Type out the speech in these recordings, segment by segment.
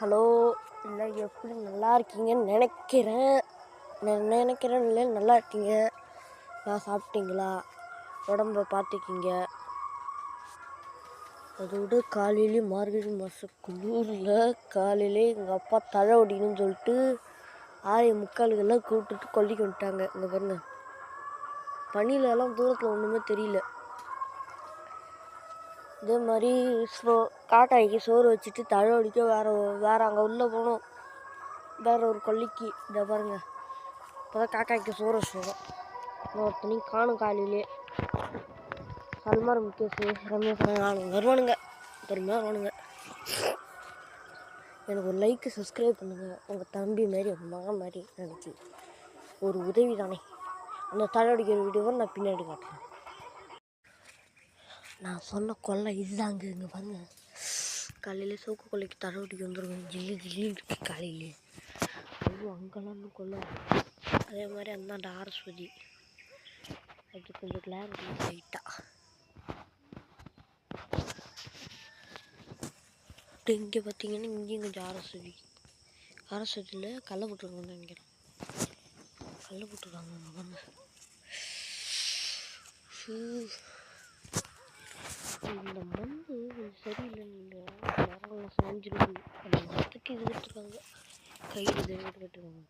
Hello, இல்லை எப்படி நல்லா இருக்கீங்கன்னு நினைக்கிறேன் இல்லை நல்லா இருக்கீங்க. நான் சாப்பிட்டீங்களா? உடம்ப பார்த்துக்கிங்க. அதோடு காலையிலே மார்கழி மாதம் குளிரில் காலையிலே எங்கள் அப்பா தழை ஒடிக்கணும்னு சொல்லிட்டு 6:45 கூப்பிட்டுட்டு கொல்லிக்கு வந்துட்டாங்க. இங்கே பாருங்க, பனியிலலாம் தூரத்தில் ஒன்றுமே தெரியல. இதே மாதிரி காக்காய்க்கு சோறு வச்சுட்டு தழை ஒடிக்க வேறு அங்கே உள்ளே போகணும், வேறு ஒரு கொல்லிக்கு. இதை பாருங்கள், இப்போ தான் காக்காய்க்கு சோறு வச்சுருக்கோம். ஒருத்தனையும் காணும். காலையிலே சல்மார் முகேஷ் ரமேஷ் வருவானுங்க, பெருமையாக வருவானுங்க. எனக்கு ஒரு லைக்கு சப்ஸ்கிரைப் பண்ணுங்கள். உங்கள் தம்பி மாதிரி உங்கள் மகன் மாதிரி நினச்சி ஒரு உதவி தானே. அந்த தழை அடிக்கிற வீடியோவை நான் பின்னாடி காட்டுறேன். நான் சொன்ன கொல்லை இதுதாங்க. இங்கே பாருங்கள், காலையிலே சோக்கு கொல்லைக்கு தழை அடிக்க வந்துடுவோம். ஜில்லி ஜில்லின்னு இருக்கு காலையிலே. அதுவும் அங்கெல்லாம் இன்னும் கொல்லை. அதே மாதிரி அந்தாண்ட ஆரஸ்வதி அது கொஞ்சம் கிளாரிட்டி லைட்டாக. இங்கே பார்த்தீங்கன்னா இங்கேயும் கொஞ்சம் ஆரஸ்வதியில் கடலை போட்டுருக்காங்க. நினைக்கிறேன் கடலை போட்டுருக்காங்க. அங்கே பாருங்க, இந்த மண் கொஞ்சம் சரியில்லைன்னு மரங்கள்லாம் சாஞ்சிருக்கு. அந்த மரத்துக்கு இது கட்டுருக்காங்க, கயிறு இது கட்டுருக்காங்க.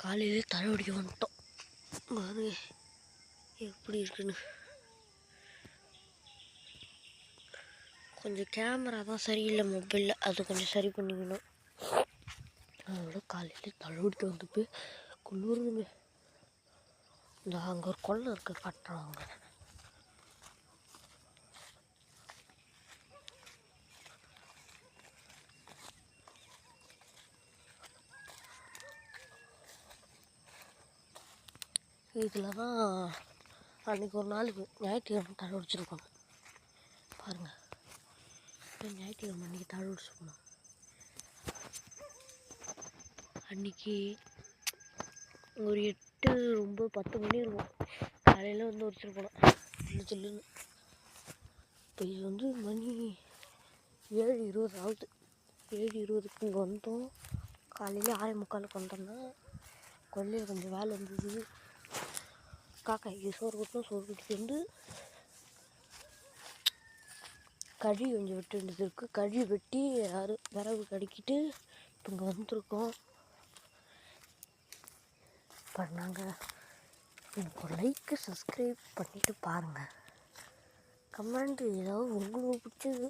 காலையிலே தழை அடிக்க வந்துட்டோம். பாருங்க எப்படி இருக்குன்னு. கொஞ்சம் கேமரா தான் சரியில்லை மொபைலில், அது கொஞ்சம் சரி பண்ணிக்கணும். அதோட காலையில் தழை அடிக்க வந்துட்டு குளிருங்க. இந்த அங்கே ஒரு கொல்லை இருக்க காட்டுறாங்க. இதில் தான் அன்றைக்கி ஒரு நாள் ஞாயிற்றுக்கிழமை தழை அடிச்சிருக்கோம். பாருங்கள், ஞாயிற்றுக்கிழமை அன்றைக்கி தழை அடிச்சிருக்கணும். அன்றைக்கி ஒரு 8 ரொம்ப 10 மணி இருக்கும். காலையில் வந்து உடிச்சிருக்கணும் சொல்லுன்னு. இப்போ இது வந்து மணி 7:20 ஆகுது. 7:20க்கு இங்கே வந்தோம். காலையில் 6:45 வந்தோம்னா கொல்லையில் கொஞ்சம் வேலை இருந்தது. காக்காய்க்கு சோறு கொடுத்துட்டு வந்து கழி கொஞ்சம் வெட்ட வேண்டியது இருக்குது. கழி வெட்டி விறகு கடிக்கிட்டு இப்போ இங்கே வந்துருக்கோம். இப்போ நாங்கள் எனக்கு ஒரு லைக்கு சப்ஸ்கிரைப் பண்ணிவிட்டு பாருங்கள். கமெண்ட் ஏதாவது உங்களுக்கு பிடிச்சது